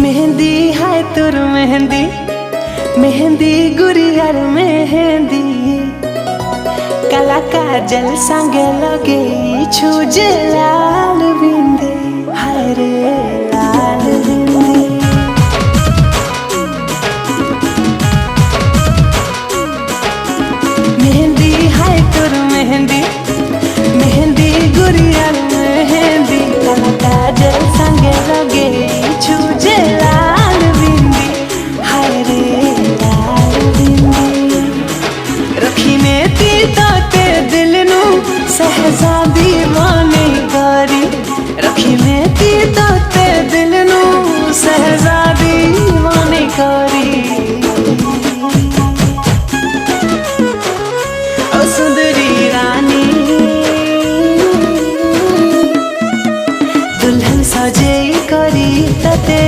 मेहंदी है तोर मेहंदी, मेहंदी गुड़ियार मेहंदी, काला काजल संगे लगे छुजे लाल बिंदी। हाय रे